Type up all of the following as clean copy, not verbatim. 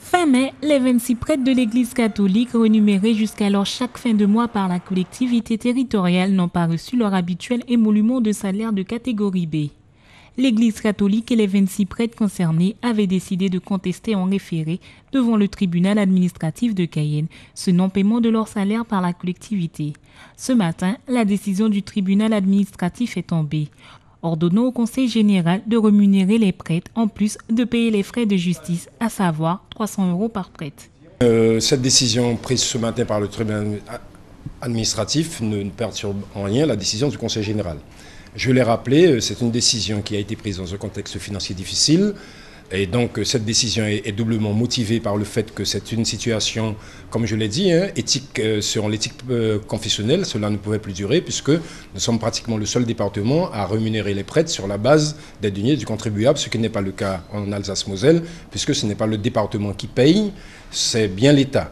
Fin mai, les 26 prêtres de l'Église catholique, rémunérés jusqu'alors chaque fin de mois par la collectivité territoriale, n'ont pas reçu leur habituel émolument de salaire de catégorie B. L'Église catholique et les 26 prêtres concernés avaient décidé de contester en référé devant le tribunal administratif de Cayenne ce non-paiement de leur salaire par la collectivité. Ce matin, la décision du tribunal administratif est tombée, ordonnant au Conseil général de rémunérer les prêtres en plus de payer les frais de justice, à savoir 300 € par prêtre. Cette décision prise ce matin par le tribunal administratif ne perturbe en rien la décision du Conseil général. Je l'ai rappelé, c'est une décision qui a été prise dans un contexte financier difficile. Et donc cette décision est doublement motivée par le fait que c'est une situation, comme je l'ai dit, éthique, selon l'éthique confessionnelle. Cela ne pouvait plus durer puisque nous sommes pratiquement le seul département à rémunérer les prêtres sur la base des deniers du contribuable, ce qui n'est pas le cas en Alsace-Moselle, puisque ce n'est pas le département qui paye, c'est bien l'État.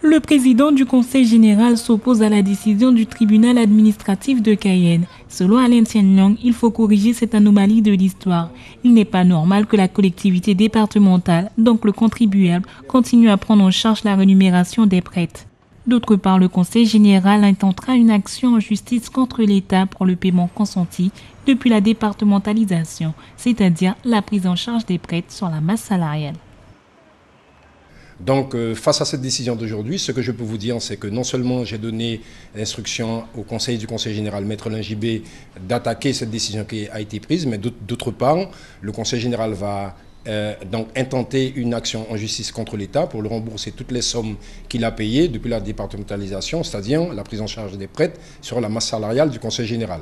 Le président du Conseil général s'oppose à la décision du tribunal administratif de Cayenne. Selon Alain Tienlong, il faut corriger cette anomalie de l'histoire. Il n'est pas normal que la collectivité départementale, donc le contribuable, continue à prendre en charge la rémunération des prêtres. D'autre part, le Conseil général intentera une action en justice contre l'État pour le paiement consenti depuis la départementalisation, c'est-à-dire la prise en charge des prêtres sur la masse salariale. Donc, face à cette décision d'aujourd'hui, ce que je peux vous dire, c'est que non seulement j'ai donné l'instruction au Conseil du Conseil général, Maître Lingibé, d'attaquer cette décision qui a été prise, mais d'autre part, le Conseil général va donc intenter une action en justice contre l'État pour le rembourser toutes les sommes qu'il a payées depuis la départementalisation, c'est-à-dire la prise en charge des prêtres sur la masse salariale du Conseil général.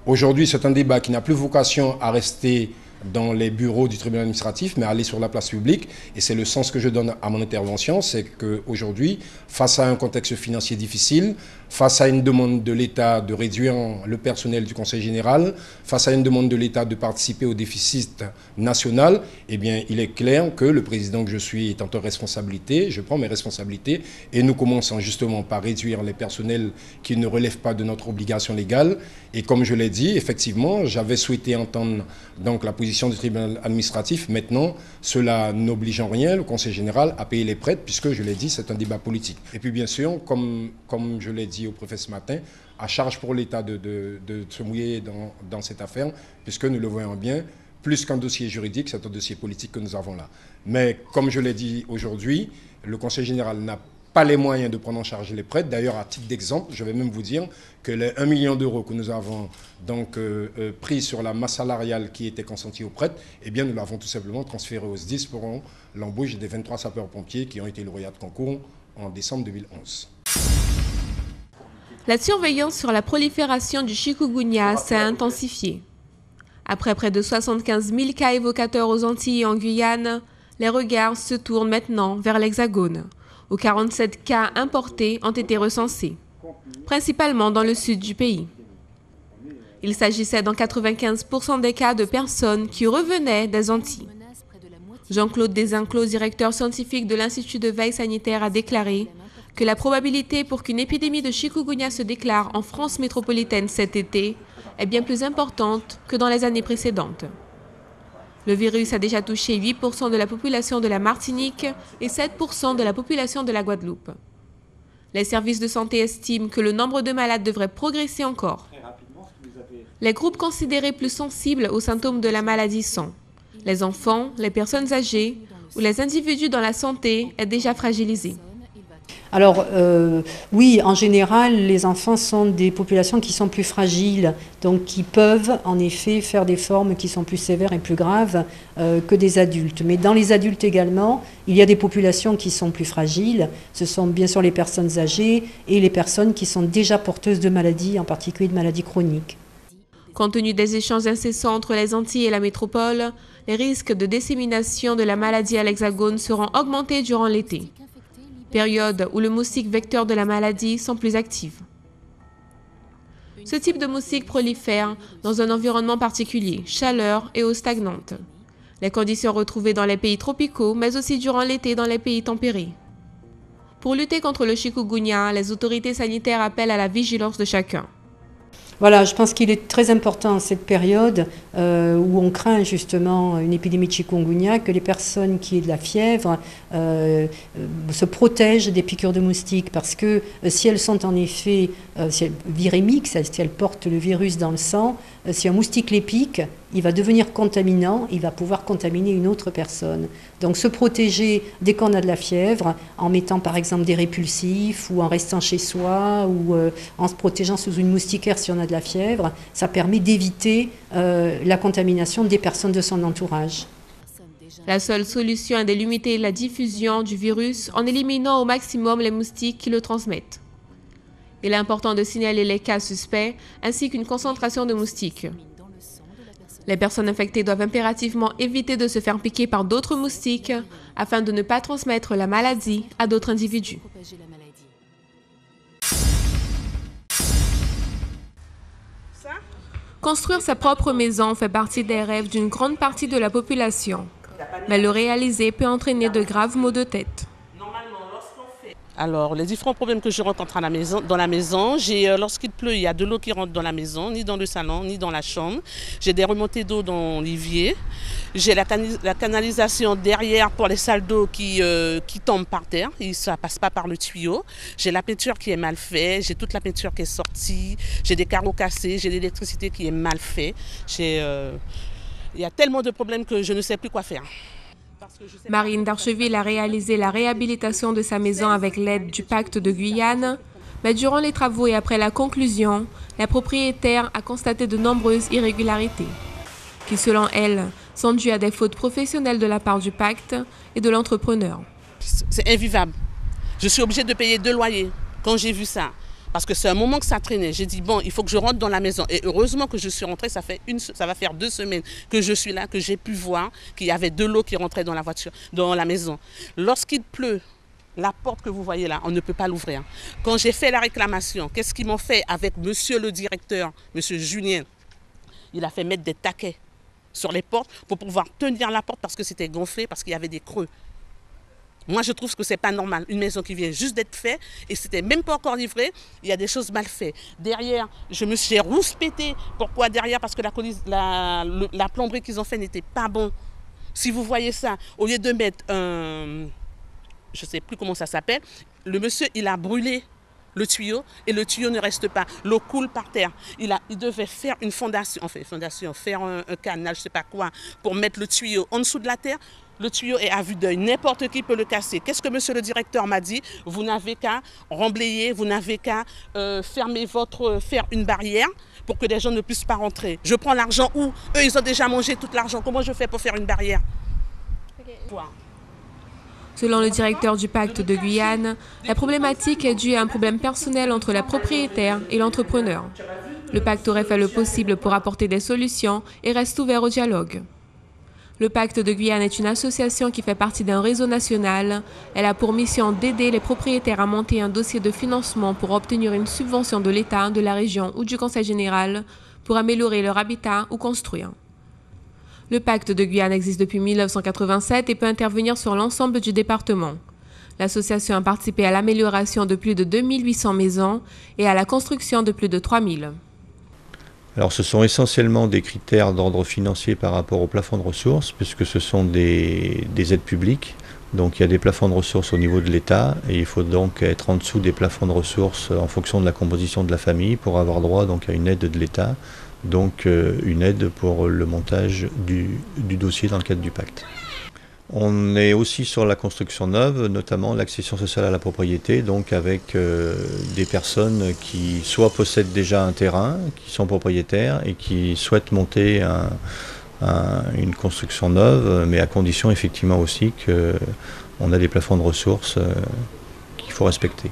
Aujourd'hui, c'est un débat qui n'a plus vocation à rester dans les bureaux du tribunal administratif, mais aller sur la place publique. Et c'est le sens que je donne à mon intervention, c'est qu'aujourd'hui, face à un contexte financier difficile, face à une demande de l'État de réduire le personnel du Conseil général, face à une demande de l'État de participer au déficit national, eh bien, il est clair que le président que je suis est en responsabilité, je prends mes responsabilités, et nous commençons justement par réduire les personnels qui ne relèvent pas de notre obligation légale. Et comme je l'ai dit, effectivement, j'avais souhaité entendre donc la position du tribunal administratif. Maintenant, cela n'oblige en rien le Conseil général à payer les prêtres, puisque, je l'ai dit, c'est un débat politique. Et puis, bien sûr, comme je l'ai dit au préfet ce matin, à charge pour l'État de se mouiller dans cette affaire, puisque nous le voyons bien, plus qu'un dossier juridique, c'est un dossier politique que nous avons là. Mais comme je l'ai dit aujourd'hui, le Conseil général n'a pas les moyens de prendre en charge les prêtres. D'ailleurs, à titre d'exemple, je vais même vous dire que les 1 million d'euros que nous avons donc pris sur la masse salariale qui était consentie aux prêtres, eh bien, nous l'avons tout simplement transféré aux SDIS pour l'embauche des 23 sapeurs-pompiers qui ont été lauréats de concours en décembre 2011. La surveillance sur la prolifération du chikungunya s'est intensifiée. Après près de 75 000 cas évocateurs aux Antilles et en Guyane, les regards se tournent maintenant vers l'Hexagone, où 47 cas importés ont été recensés, principalement dans le sud du pays. Il s'agissait dans 95% des cas de personnes qui revenaient des Antilles. Jean-Claude Desinclos, directeur scientifique de l'Institut de veille sanitaire, a déclaré que la probabilité pour qu'une épidémie de chikungunya se déclare en France métropolitaine cet été est bien plus importante que dans les années précédentes. Le virus a déjà touché 8% de la population de la Martinique et 7% de la population de la Guadeloupe. Les services de santé estiment que le nombre de malades devrait progresser encore. Les groupes considérés plus sensibles aux symptômes de la maladie sont les enfants, les personnes âgées ou les individus dont la santé est déjà fragilisée. Alors oui, en général, les enfants sont des populations qui sont plus fragiles, donc qui peuvent en effet faire des formes qui sont plus sévères et plus graves que des adultes. Mais dans les adultes également, il y a des populations qui sont plus fragiles. Ce sont bien sûr les personnes âgées et les personnes qui sont déjà porteuses de maladies, en particulier de maladies chroniques. Compte tenu des échanges incessants entre les Antilles et la métropole, les risques de dissémination de la maladie à l'Hexagone seront augmentés durant l'été, période où le moustique vecteur de la maladie sont plus actifs. Ce type de moustique prolifère dans un environnement particulier, chaleur et eau stagnante. Les conditions retrouvées dans les pays tropicaux, mais aussi durant l'été dans les pays tempérés. Pour lutter contre le chikungunya, les autorités sanitaires appellent à la vigilance de chacun. Voilà, je pense qu'il est très important en cette période où on craint justement une épidémie de chikungunya que les personnes qui aient de la fièvre se protègent des piqûres de moustiques parce que si elles sont en effet virémiques, si elles portent le virus dans le sang, si un moustique les pique, il va devenir contaminant, il va pouvoir contaminer une autre personne. Donc se protéger dès qu'on a de la fièvre, en mettant par exemple des répulsifs ou en restant chez soi ou en se protégeant sous une moustiquaire si on a de la fièvre, ça permet d'éviter la contamination des personnes de son entourage. La seule solution est de limiter la diffusion du virus en éliminant au maximum les moustiques qui le transmettent. Il est important de signaler les cas suspects ainsi qu'une concentration de moustiques. Les personnes infectées doivent impérativement éviter de se faire piquer par d'autres moustiques afin de ne pas transmettre la maladie à d'autres individus. Construire sa propre maison fait partie des rêves d'une grande partie de la population. Mais le réaliser peut entraîner de graves maux de tête. Alors, les différents problèmes que je rencontre dans la maison, lorsqu'il pleut, il y a de l'eau qui rentre dans la maison, ni dans le salon, ni dans la chambre. J'ai des remontées d'eau dans l'évier. J'ai la canalisation derrière pour les salles d'eau qui tombent par terre. Et ça ne passe pas par le tuyau. J'ai la peinture qui est mal faite. J'ai toute la peinture qui est sortie. J'ai des carreaux cassés. J'ai l'électricité qui est mal faite. Il y a tellement de problèmes que je ne sais plus quoi faire. Marine Darcheville a réalisé la réhabilitation de sa maison avec l'aide du Pacte de Guyane, mais durant les travaux et après la conclusion, la propriétaire a constaté de nombreuses irrégularités, qui selon elle sont dues à des fautes professionnelles de la part du Pacte et de l'entrepreneur. C'est invivable. Je suis obligée de payer 2 loyers quand j'ai vu ça. Parce que c'est un moment que ça traînait. J'ai dit, bon, il faut que je rentre dans la maison. Et heureusement que je suis rentrée, ça va faire 2 semaines que je suis là, que j'ai pu voir qu'il y avait de l'eau qui rentrait dans la voiture, dans la maison. Lorsqu'il pleut, la porte que vous voyez là, on ne peut pas l'ouvrir. Quand j'ai fait la réclamation, qu'est-ce qu'ils m'ont fait avec monsieur le directeur, monsieur Julien? Il a fait mettre des taquets sur les portes pour pouvoir tenir la porte parce que c'était gonflé, parce qu'il y avait des creux. Moi, je trouve que ce n'est pas normal. Une maison qui vient juste d'être faite et c'était même pas encore livré, il y a des choses mal faites. Derrière, je me suis rouspétée. Pourquoi derrière? Parce que la plomberie qu'ils ont fait n'était pas bon. Si vous voyez ça, au lieu de mettre un... Je ne sais plus comment ça s'appelle, le monsieur, il a brûlé le tuyau et le tuyau ne reste pas. L'eau coule par terre. Il devait faire une fondation, faire un canal, je ne sais pas quoi, pour mettre le tuyau en dessous de la terre. Le tuyau est à vue d'œil, n'importe qui peut le casser. Qu'est-ce que monsieur le directeur m'a dit? Vous n'avez qu'à remblayer, vous n'avez qu'à faire une barrière pour que les gens ne puissent pas rentrer. Je prends l'argent où? Eux, ils ont déjà mangé tout l'argent. Comment je fais pour faire une barrière? Selon le directeur du Pacte de Guyane, la problématique est due à un problème personnel entre la propriétaire et l'entrepreneur. Le Pacte aurait fait le possible pour apporter des solutions et reste ouvert au dialogue. Le Pacte de Guyane est une association qui fait partie d'un réseau national. Elle a pour mission d'aider les propriétaires à monter un dossier de financement pour obtenir une subvention de l'État, de la région ou du Conseil général pour améliorer leur habitat ou construire. Le Pacte de Guyane existe depuis 1987 et peut intervenir sur l'ensemble du département. L'association a participé à l'amélioration de plus de 2800 maisons et à la construction de plus de 3000. Alors ce sont essentiellement des critères d'ordre financier par rapport au plafond de ressources, puisque ce sont des aides publiques. Donc il y a des plafonds de ressources au niveau de l'État et il faut donc être en dessous des plafonds de ressources en fonction de la composition de la famille pour avoir droit donc à une aide de l'État, donc une aide pour le montage du dossier dans le cadre du pacte. On est aussi sur la construction neuve, notamment l'accession sociale à la propriété, donc avec des personnes qui soit possèdent déjà un terrain, qui sont propriétaires et qui souhaitent monter une construction neuve, mais à condition effectivement aussi qu'on a des plafonds de ressources qu'il faut respecter.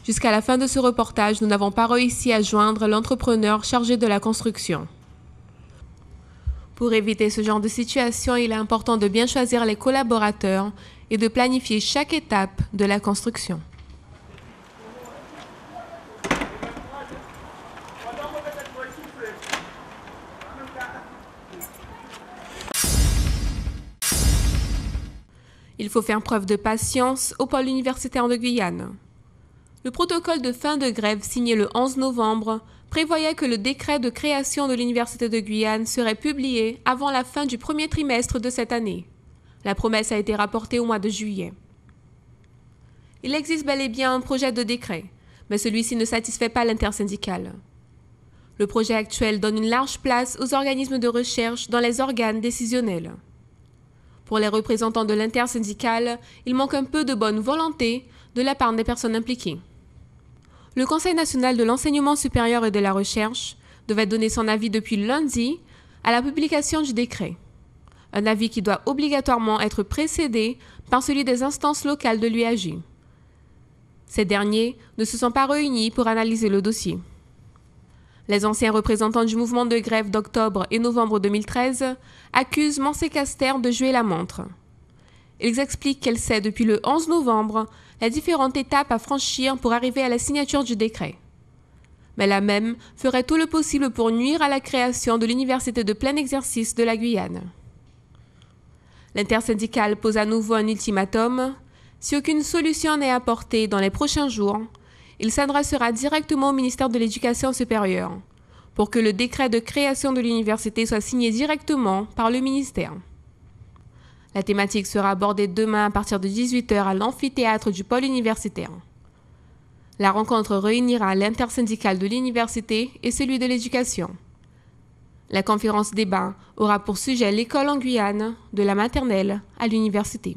Jusqu'à la fin de ce reportage, nous n'avons pas réussi à joindre l'entrepreneur chargé de la construction. Pour éviter ce genre de situation, il est important de bien choisir les collaborateurs et de planifier chaque étape de la construction. Il faut faire preuve de patience au pôle universitaire de Guyane. Le protocole de fin de grève signé le 11 novembre prévoyait que le décret de création de l'Université de Guyane serait publié avant la fin du premier trimestre de cette année. La promesse a été rapportée au mois de juillet. Il existe bel et bien un projet de décret, mais celui-ci ne satisfait pas l'intersyndicale. Le projet actuel donne une large place aux organismes de recherche dans les organes décisionnels. Pour les représentants de l'intersyndicale, il manque un peu de bonne volonté de la part des personnes impliquées. Le Conseil national de l'enseignement supérieur et de la recherche devait donner son avis depuis lundi à la publication du décret. Un avis qui doit obligatoirement être précédé par celui des instances locales de l'UAJ. Ces derniers ne se sont pas réunis pour analyser le dossier. Les anciens représentants du mouvement de grève d'octobre et novembre 2013 accusent Mancé Caster de jouer la montre. Ils expliquent qu'elle sait depuis le 11 novembre les différentes étapes à franchir pour arriver à la signature du décret. Mais la même ferait tout le possible pour nuire à la création de l'université de plein exercice de la Guyane. L'intersyndicale pose à nouveau un ultimatum. Si aucune solution n'est apportée dans les prochains jours, il s'adressera directement au ministère de l'Éducation supérieure pour que le décret de création de l'université soit signé directement par le ministère. La thématique sera abordée demain à partir de 18 h à l'amphithéâtre du pôle universitaire. La rencontre réunira l'intersyndicale de l'université et celui de l'éducation. La conférence débat aura pour sujet l'école en Guyane, de la maternelle à l'université.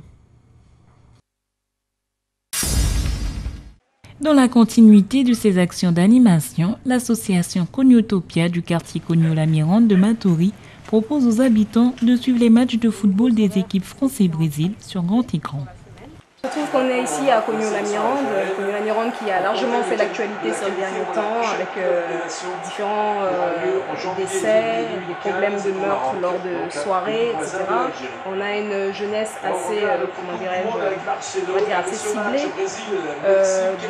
Dans la continuité de ses actions d'animation, l'association Coniotopia du quartier Cogno-la-Mirande de Matoury propose aux habitants de suivre les matchs de football des équipes France et Brésil sur grand écran. Je trouve qu'on est ici à Cogno-la-Mirande qui a largement fait l'actualité ces derniers temps avec différents décès, des problèmes de meurtre lors de soirées, etc. On a une jeunesse assez, assez ciblée.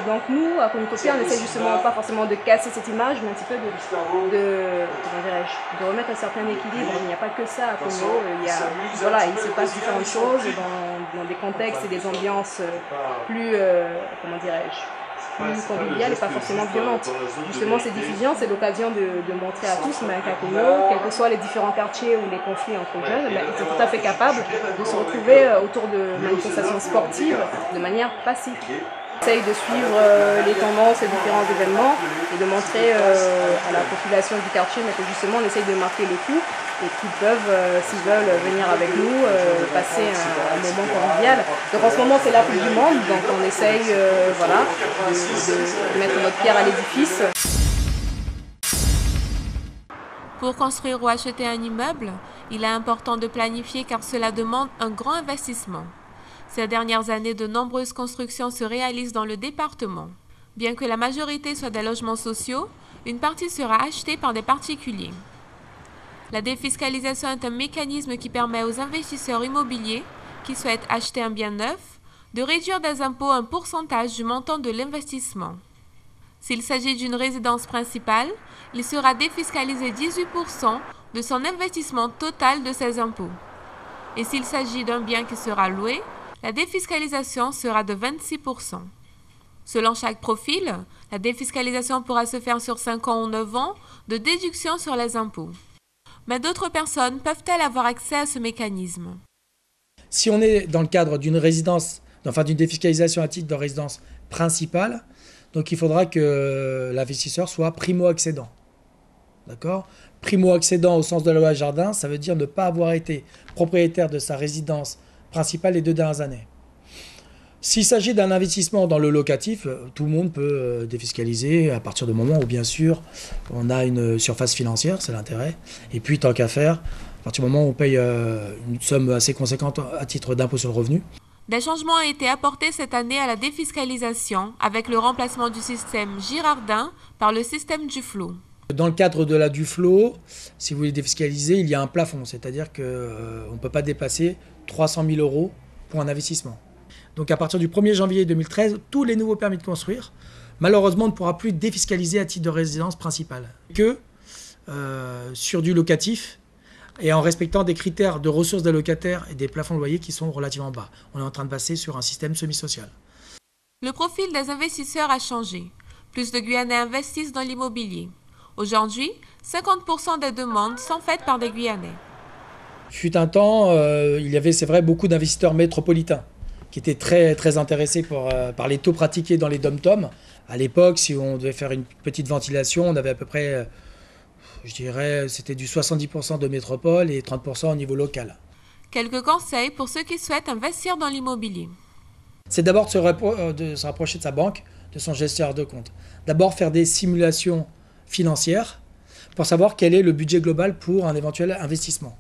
Donc nous, à Coniotopia, on essaie justement pas forcément de casser cette image, mais un petit peu de remettre un certain équilibre. Il n'y a pas que ça à Cogno. Il se passe différentes choses dans des contextes et des ambiances plus conviviales et pas forcément violentes. Justement, ces diffusions, c'est l'occasion de montrer à tous qu'à Cogno, quels que soient les différents quartiers ou les conflits entre jeunes, ils sont tout à fait capables de se retrouver autour de manifestations sportives de manière pacifique. On essaye de suivre les tendances et différents événements et de montrer à la population du quartier que justement on essaye de marquer le coup et qu'ils peuvent, s'ils veulent venir avec nous, passer un moment convivial. Donc en ce moment c'est la Coupe du Monde, donc on essaye de mettre notre pierre à l'édifice. Pour construire ou acheter un immeuble, il est important de planifier car cela demande un grand investissement. Ces dernières années, de nombreuses constructions se réalisent dans le département. Bien que la majorité soit des logements sociaux, une partie sera achetée par des particuliers. La défiscalisation est un mécanisme qui permet aux investisseurs immobiliers qui souhaitent acheter un bien neuf de réduire des impôts un pourcentage du montant de l'investissement. S'il s'agit d'une résidence principale, il sera défiscalisé 18% de son investissement total de ses impôts. Et s'il s'agit d'un bien qui sera loué, la défiscalisation sera de 26%. Selon chaque profil, la défiscalisation pourra se faire sur 5 ans ou 9 ans de déduction sur les impôts. Mais d'autres personnes peuvent-elles avoir accès à ce mécanisme? Si on est dans le cadre d'une résidence, d'une défiscalisation à titre de résidence principale, donc il faudra que l'investisseur soit primo-accédant. D'accord ? Primo-accédant au sens de la loi Jardin, ça veut dire ne pas avoir été propriétaire de sa résidence principale les 2 dernières années. S'il s'agit d'un investissement dans le locatif, tout le monde peut défiscaliser à partir du moment où, bien sûr, on a une surface financière, c'est l'intérêt. Et puis, tant qu'à faire, à partir du moment où on paye une somme assez conséquente à titre d'impôt sur le revenu. Des changements ont été apportés cette année à la défiscalisation avec le remplacement du système Girardin par le système Duflot. Dans le cadre de la Duflot, si vous voulez défiscaliser, il y a un plafond, c'est-à-dire qu'on ne peut pas dépasser 300 000 € pour un investissement. Donc à partir du 1er janvier 2013, tous les nouveaux permis de construire, malheureusement, ne pourra plus défiscaliser à titre de résidence principale que sur du locatif et en respectant des critères de ressources des locataires et des plafonds de loyer qui sont relativement bas. On est en train de passer sur un système semi-social. Le profil des investisseurs a changé. Plus de Guyanais investissent dans l'immobilier. Aujourd'hui, 50% des demandes sont faites par des Guyanais. Fut un temps, il y avait, c'est vrai, beaucoup d'investisseurs métropolitains qui étaient très intéressés par les taux pratiqués dans les dom-toms. À l'époque, si on devait faire une petite ventilation, on avait à peu près, je dirais, c'était du 70% de métropole et 30% au niveau local. Quelques conseils pour ceux qui souhaitent investir dans l'immobilier. C'est d'abord de se rapprocher de sa banque, de son gestionnaire de compte. D'abord faire des simulations financières pour savoir quel est le budget global pour un éventuel investissement.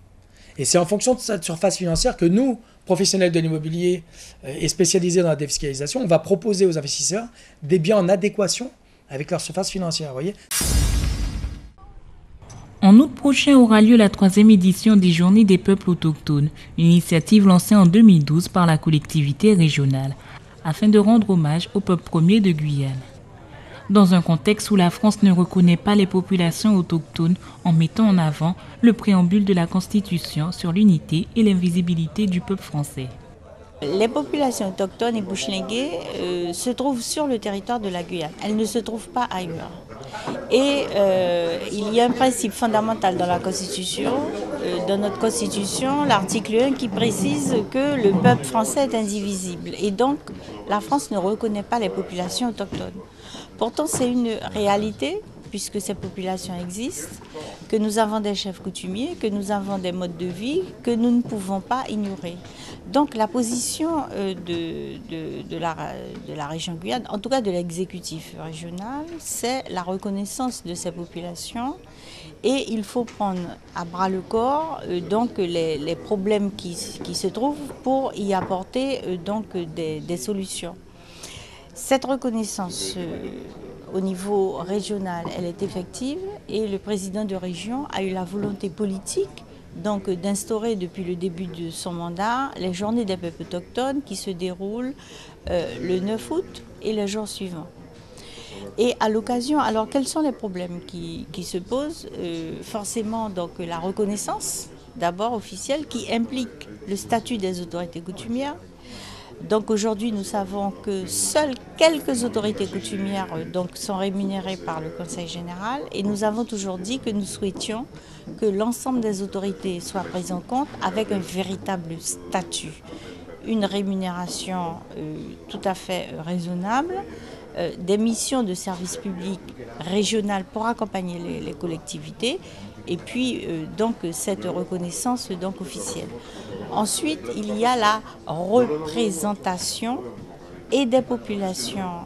Et c'est en fonction de cette surface financière que nous, professionnels de l'immobilier et spécialisés dans la défiscalisation, on va proposer aux investisseurs des biens en adéquation avec leur surface financière. Vous voyez ? En août prochain aura lieu la 3e édition des Journées des peuples autochtones, une initiative lancée en 2012 par la collectivité régionale, afin de rendre hommage au peuple premier de Guyane. Dans un contexte où la France ne reconnaît pas les populations autochtones en mettant en avant le préambule de la Constitution sur l'unité et l'invisibilité du peuple français. Les populations autochtones et bushlingués se trouvent sur le territoire de la Guyane. Elles ne se trouvent pas ailleurs. Et il y a un principe fondamental dans la Constitution, dans notre Constitution, l'article 1 qui précise que le peuple français est indivisible. Et donc, la France ne reconnaît pas les populations autochtones. Pourtant, c'est une réalité, puisque ces populations existent, que nous avons des chefs coutumiers, que nous avons des modes de vie que nous ne pouvons pas ignorer. Donc la position de la région Guyane, en tout cas de l'exécutif régional, c'est la reconnaissance de ces populations et il faut prendre à bras le corps donc les problèmes qui se trouvent pour y apporter donc des solutions. Cette reconnaissance au niveau régional, elle est effective et le président de région a eu la volonté politique donc d'instaurer depuis le début de son mandat les journées des peuples autochtones qui se déroulent le 9 août et les jours suivants. Et à l'occasion, alors quels sont les problèmes qui se posent? Forcément donc la reconnaissance d'abord officielle qui implique le statut des autorités coutumières. Donc aujourd'hui, nous savons que seules quelques autorités coutumières donc, sont rémunérées par le Conseil général et nous avons toujours dit que nous souhaitions que l'ensemble des autorités soient prises en compte avec un véritable statut, une rémunération tout à fait raisonnable, des missions de service public régional pour accompagner les collectivités et puis donc cette reconnaissance donc officielle. Ensuite, il y a la représentation et des populations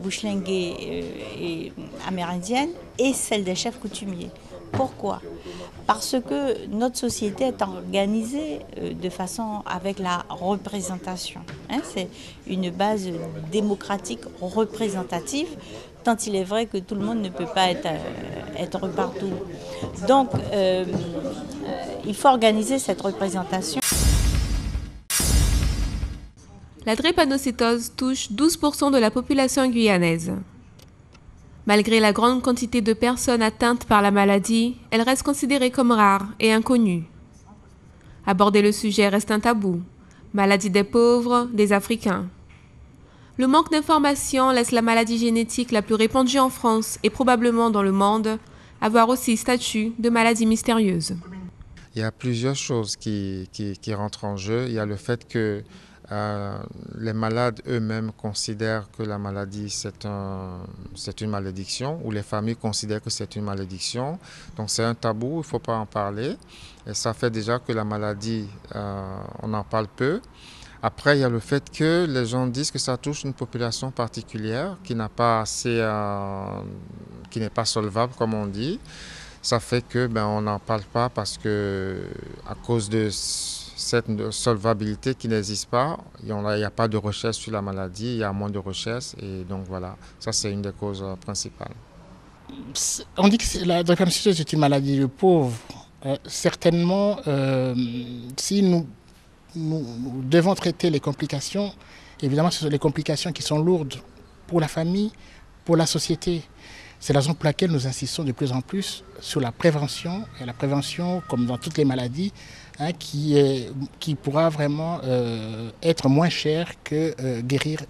bushlinguées et amérindiennes et celle des chefs coutumiers. Pourquoi? Parce que notre société est organisée de façon avec la représentation. C'est une base démocratique représentative, tant il est vrai que tout le monde ne peut pas être partout. Donc, il faut organiser cette représentation. La drépanocytose touche 12% de la population guyanaise. Malgré la grande quantité de personnes atteintes par la maladie, elle reste considérée comme rare et inconnue. Aborder le sujet reste un tabou. Maladie des pauvres, des Africains. Le manque d'informations laisse la maladie génétique la plus répandue en France et probablement dans le monde avoir aussi statut de maladie mystérieuse. Il y a plusieurs choses qui rentrent en jeu. Il y a le fait que les malades eux-mêmes considèrent que la maladie c'est une malédiction, ou les familles considèrent que c'est une malédiction. Donc c'est un tabou, il ne faut pas en parler. Et ça fait déjà que la maladie, on en parle peu. Après, il y a le fait que les gens disent que ça touche une population particulière qui n'a pas assez, qui n'est pas solvable comme on dit. Ça fait que on n'en parle pas parce que à cause de cette solvabilité qui n'existe pas, il n'y a pas de recherche sur la maladie, il y a moins de recherche et donc voilà, ça c'est une des causes principales. On dit que la drépanocytose est une maladie de pauvres. Certainement, si nous devons traiter les complications, évidemment ce sont les complications qui sont lourdes pour la famille, pour la société. C'est la raison pour laquelle nous insistons de plus en plus sur la prévention, et la prévention, comme dans toutes les maladies, qui pourra vraiment être moins cher que guérir,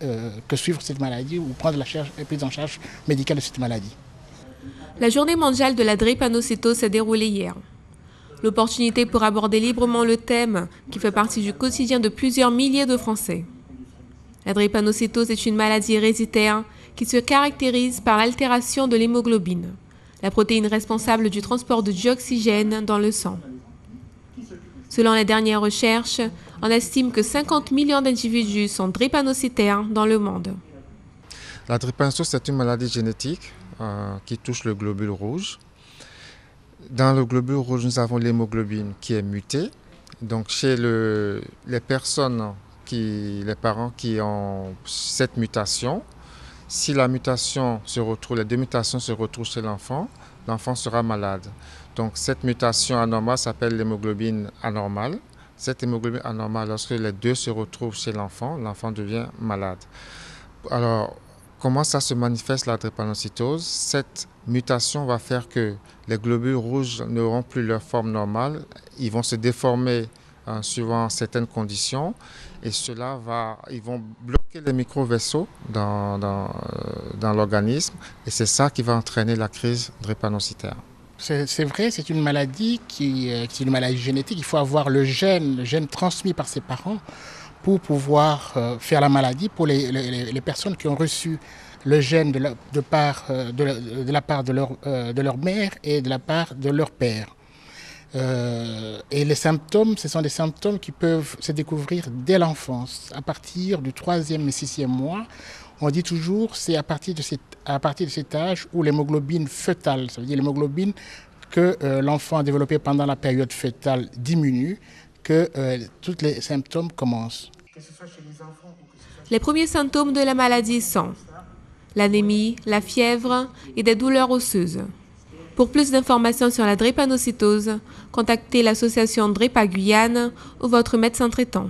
que suivre cette maladie ou prendre la prise en charge médicale de cette maladie. La journée mondiale de la drépanocytose s'est déroulée hier. L'opportunité pour aborder librement le thème qui fait partie du quotidien de plusieurs milliers de Français. La drépanocytose est une maladie héréditaire qui se caractérise par l'altération de l'hémoglobine, la protéine responsable du transport de dioxygène dans le sang. Selon les dernières recherches, on estime que 50 millions d'individus sont drépanocytaires dans le monde. La drépanocytose, c'est une maladie génétique qui touche le globule rouge. Dans le globule rouge, nous avons l'hémoglobine qui est mutée. Donc chez les parents qui ont cette mutation, si la mutation se retrouve, les deux mutations se retrouvent chez l'enfant sera malade. Donc cette mutation anormale s'appelle l'hémoglobine anormale. Cette hémoglobine anormale, lorsque les deux se retrouvent chez l'enfant devient malade. Alors, comment ça se manifeste la drépanocytose? Cette mutation va faire que les globules rouges n'auront plus leur forme normale, ils vont se déformer suivant certaines conditions et ils vont bloquer les micro-vaisseaux dans l'organisme et c'est ça qui va entraîner la crise drépanocytaire. C'est vrai, c'est une maladie qui est une maladie génétique. Il faut avoir le gène transmis par ses parents pour pouvoir faire la maladie. Pour les personnes qui ont reçu le gène de la part de leur mère et de la part de leur père. Et les symptômes, ce sont des symptômes qui peuvent se découvrir dès l'enfance. À partir du 3e et 6e mois, on dit toujours c'est à partir de cet âge où l'hémoglobine fœtale, ça veut dire l'hémoglobine que l'enfant a développée pendant la période fœtale diminue, que tous les symptômes commencent. Les premiers symptômes de la maladie sont l'anémie, la fièvre et des douleurs osseuses. Pour plus d'informations sur la drépanocytose, contactez l'association Drépa Guyane ou votre médecin traitant.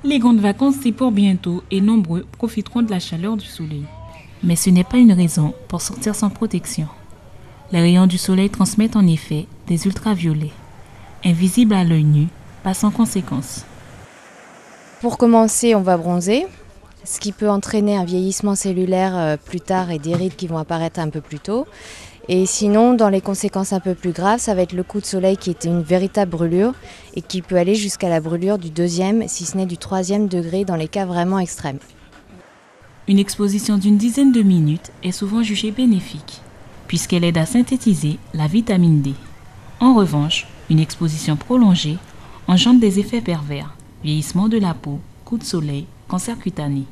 Les grandes vacances, c'est pour bientôt et nombreux profiteront de la chaleur du soleil. Mais ce n'est pas une raison pour sortir sans protection. Les rayons du soleil transmettent en effet des ultraviolets. Invisibles à l'œil nu, pas sans conséquences. Pour commencer, on va bronzer, ce qui peut entraîner un vieillissement cellulaire plus tard et des rides qui vont apparaître un peu plus tôt. Et sinon, dans les conséquences un peu plus graves, ça va être le coup de soleil qui est une véritable brûlure et qui peut aller jusqu'à la brûlure du 2e, si ce n'est du 3e degré dans les cas vraiment extrêmes. Une exposition d'une dizaine de minutes est souvent jugée bénéfique, puisqu'elle aide à synthétiser la vitamine D. En revanche, une exposition prolongée engendre des effets pervers, vieillissement de la peau, coup de soleil, cancer cutané.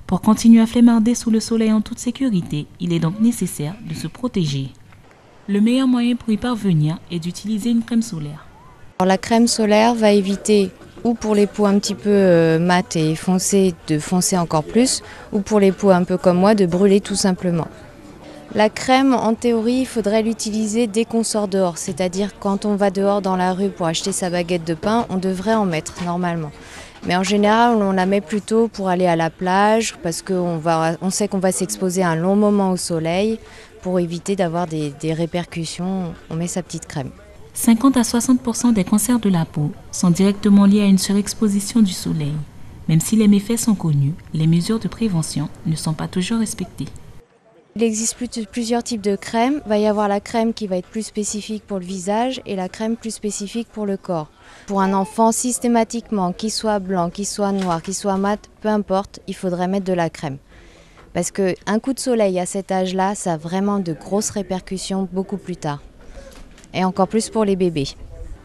Pour continuer à flemmarder sous le soleil en toute sécurité, il est donc nécessaire de se protéger. Le meilleur moyen pour y parvenir est d'utiliser une crème solaire. Alors, la crème solaire va éviter, ou pour les peaux un petit peu mates et foncées, de foncer encore plus, ou pour les peaux un peu comme moi, de brûler tout simplement. La crème, en théorie, il faudrait l'utiliser dès qu'on sort dehors, c'est-à-dire quand on va dehors dans la rue pour acheter sa baguette de pain, on devrait en mettre normalement. Mais en général, on la met plutôt pour aller à la plage parce qu'on sait qu'on va s'exposer un long moment au soleil. Pour éviter d'avoir des répercussions, on met sa petite crème. 50 à 60% des cancers de la peau sont directement liés à une surexposition du soleil. Même si les méfaits sont connus, les mesures de prévention ne sont pas toujours respectées. Il existe plusieurs types de crèmes. Il va y avoir la crème qui va être plus spécifique pour le visage et la crème plus spécifique pour le corps. Pour un enfant, systématiquement, qu'il soit blanc, qu'il soit noir, qu'il soit mat, peu importe, il faudrait mettre de la crème. Parce qu'un coup de soleil à cet âge-là, ça a vraiment de grosses répercussions beaucoup plus tard. Et encore plus pour les bébés.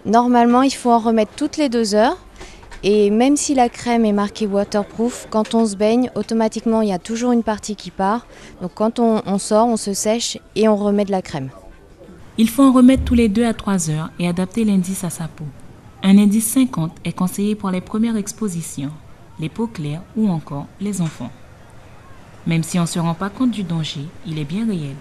Normalement, il faut en remettre toutes les 2 heures. Et même si la crème est marquée waterproof, quand on se baigne, automatiquement, il y a toujours une partie qui part. Donc quand on sort, on se sèche et on remet de la crème. Il faut en remettre tous les 2 à 3 heures et adapter l'indice à sa peau. Un indice 50 est conseillé pour les premières expositions, les peaux claires ou encore les enfants. Même si on ne se rend pas compte du danger, il est bien réel.